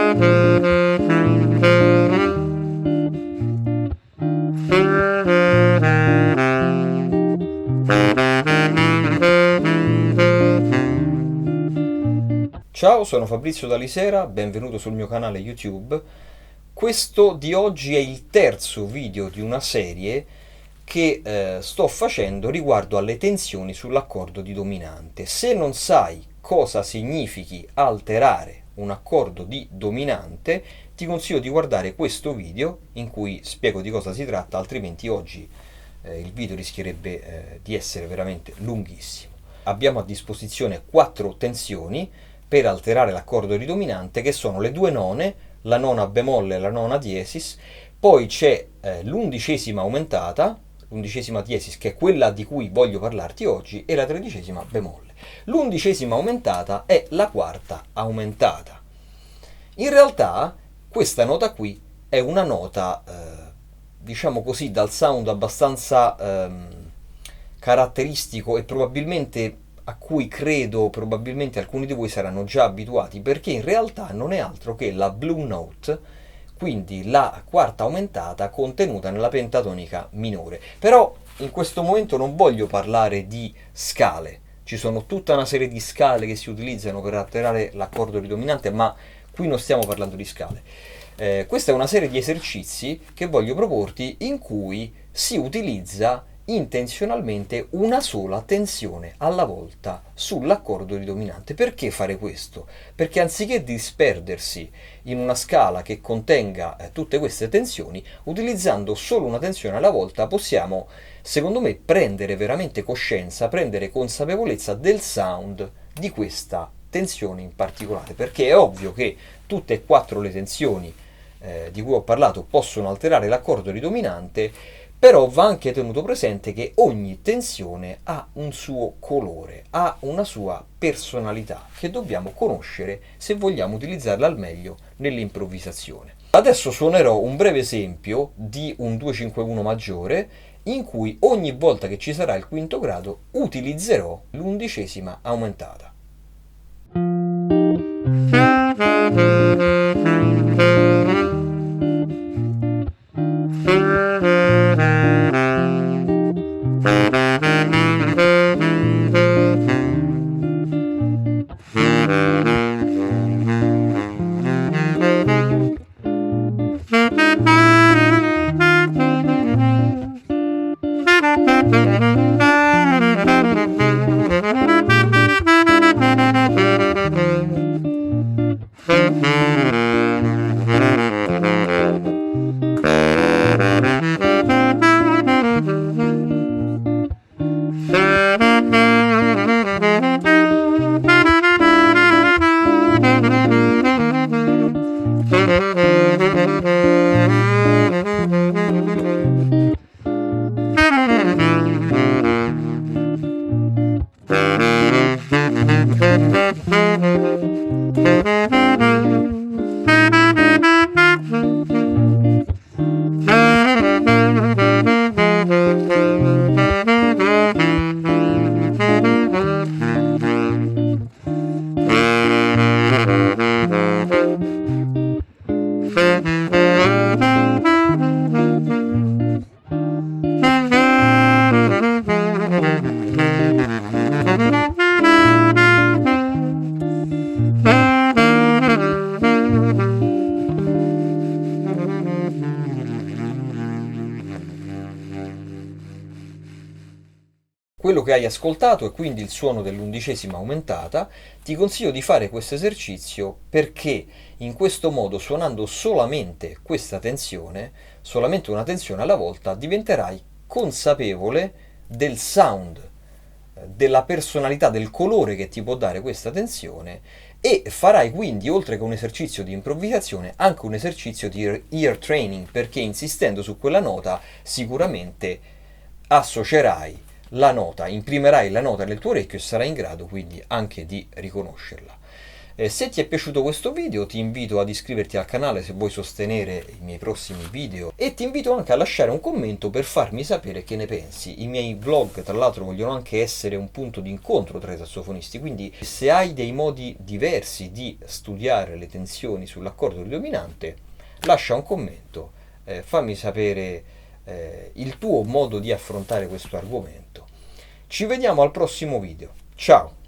Ciao, sono Fabrizio Dalisera, benvenuto sul mio canale YouTube. Questo di oggi è il terzo video di una serie che sto facendo riguardo alle tensioni sull'accordo di dominante. Se non sai cosa significhi alterare un accordo di dominante, ti consiglio di guardare questo video in cui spiego di cosa si tratta, altrimenti oggi il video rischierebbe di essere veramente lunghissimo. Abbiamo a disposizione 4 tensioni per alterare l'accordo di dominante, che sono le due none, la nona bemolle e la nona diesis, poi c'è l'undicesima aumentata, l'undicesima diesis che è quella di cui voglio parlarti oggi, e la tredicesima bemolle. L'undicesima aumentata è la quarta aumentata. In realtà questa nota qui è una nota, diciamo così, dal sound abbastanza caratteristico e probabilmente a cui credo probabilmente alcuni di voi saranno già abituati, perché in realtà non è altro che la Blue Note, quindi la quarta aumentata contenuta nella pentatonica minore. Però in questo momento non voglio parlare di scale, ci sono tutta una serie di scale che si utilizzano per alterare l'accordo di dominante, ma qui non stiamo parlando di scale. Questa è una serie di esercizi che voglio proporti in cui si utilizza intenzionalmente una sola tensione alla volta sull'accordo di dominante. Perché fare questo? Perché anziché disperdersi in una scala che contenga tutte queste tensioni, utilizzando solo una tensione alla volta possiamo, secondo me, prendere veramente coscienza, prendere consapevolezza del sound di questa tensione in particolare, perché è ovvio che tutte e 4 le tensioni di cui ho parlato possono alterare l'accordo di dominante. Però va anche tenuto presente che ogni tensione ha un suo colore, ha una sua personalità che dobbiamo conoscere se vogliamo utilizzarla al meglio nell'improvvisazione. Adesso suonerò un breve esempio di un 2-5-1 maggiore in cui ogni volta che ci sarà il quinto grado utilizzerò l'undicesima aumentata. Quello che hai ascoltato è quindi il suono dell'undicesima aumentata. Ti consiglio di fare questo esercizio perché in questo modo, suonando solamente questa tensione, solamente una tensione alla volta, diventerai consapevole del sound, della personalità, del colore che ti può dare questa tensione, e farai quindi, oltre che un esercizio di improvvisazione, anche un esercizio di ear training, perché insistendo su quella nota sicuramente associerai la nota, imprimerai la nota nel tuo orecchio e sarai in grado quindi anche di riconoscerla. Se ti è piaciuto questo video ti invito ad iscriverti al canale se vuoi sostenere i miei prossimi video e ti invito anche a lasciare un commento per farmi sapere che ne pensi. I miei vlog tra l'altro vogliono anche essere un punto di incontro tra i sassofonisti, quindi se hai dei modi diversi di studiare le tensioni sull'accordo predominante lascia un commento, fammi sapere il tuo modo di affrontare questo argomento. Ci vediamo al prossimo video. Ciao!